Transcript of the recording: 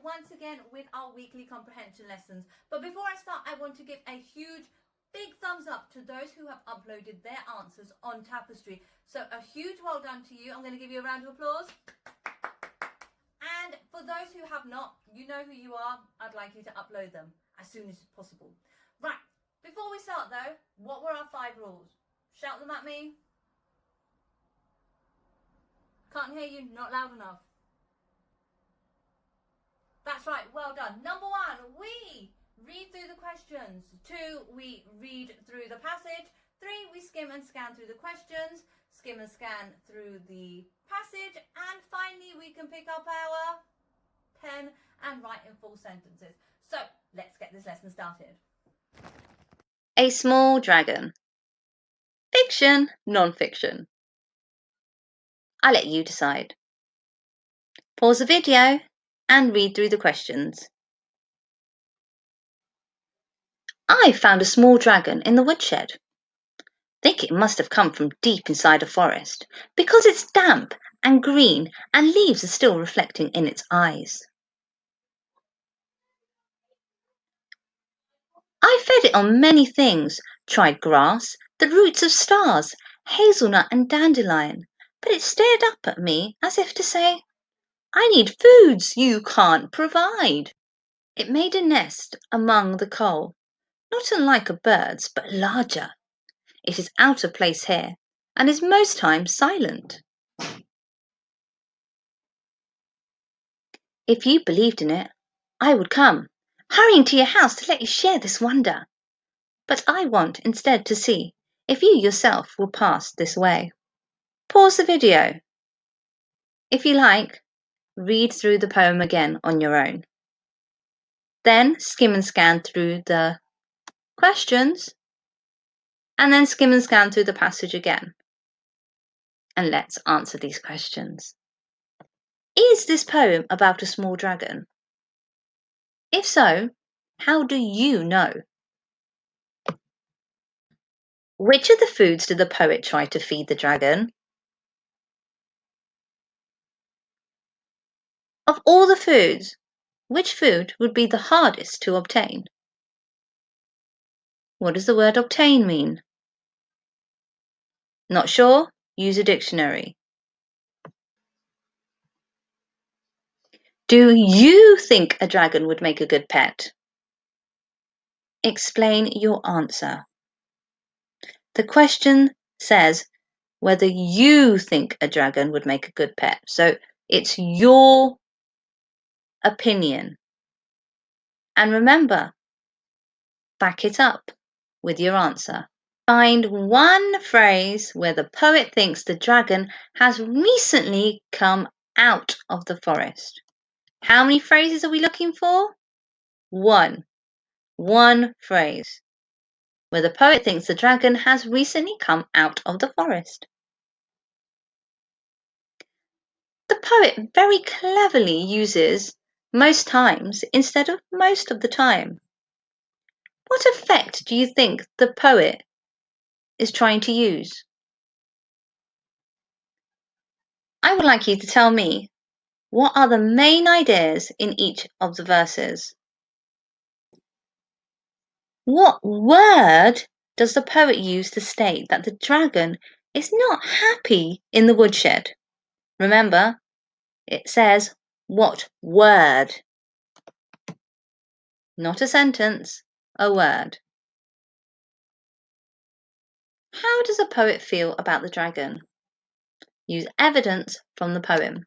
once again with our weekly comprehension lessons. But before I start, I want to give a huge, big thumbs up to those who have uploaded their answers on Tapestry. So a huge well done to you. I'm going to give you a round of applause. And for those who have not, you know who you are. I'd like you to upload them as soon as possible. Right, before we start though, what were our 5 rules? Shout them at me. Can't hear you, not loud enough. That's right, well done. Number 1, we read through the questions. 2, we read through the passage. 3, we skim and scan through the questions, skim and scan through the passage, and finally we can pick up our pen and write in full sentences. So let's get this lesson started. A small dragon. Fiction, non-fiction. I'll let you decide. Pause the video and read through the questions. I found a small dragon in the woodshed. Think it must have come from deep inside a forest because it's damp and green and leaves are still reflecting in its eyes. I fed it on many things, tried grass, the roots of stars, hazelnut and dandelion, but it stared up at me as if to say, I need foods you can't provide. It made a nest among the coal, not unlike a bird's, but larger. It is out of place here and is most times silent. If you believed in it, I would come, hurrying to your house to let you share this wonder. But I want instead to see if you yourself will pass this way. Pause the video. If you like, read through the poem again on your own. Then skim and scan through the questions, and then skim and scan through the passage again. And let's answer these questions. Is this poem about a small dragon? If so, how do you know? Which of the foods did the poet try to feed the dragon? Of all the foods, which food would be the hardest to obtain? What does the word obtain mean? Not sure? Use a dictionary. Do you think a dragon would make a good pet? Explain your answer. The question says whether you think a dragon would make a good pet. So it's your opinion. And remember, back it up with your answer. Find one phrase where the poet thinks the dragon has recently come out of the forest. How many phrases are we looking for? One. One phrase where the poet thinks the dragon has recently come out of the forest. The poet very cleverly uses most times instead of most of the time. What effect do you think the poet is trying to use? I would like you to tell me, what are the main ideas in each of the verses? What word does the poet use to state that the dragon is not happy in the woodshed? Remember, it says, what word? Not a sentence, a word. How does a poet feel about the dragon? Use evidence from the poem.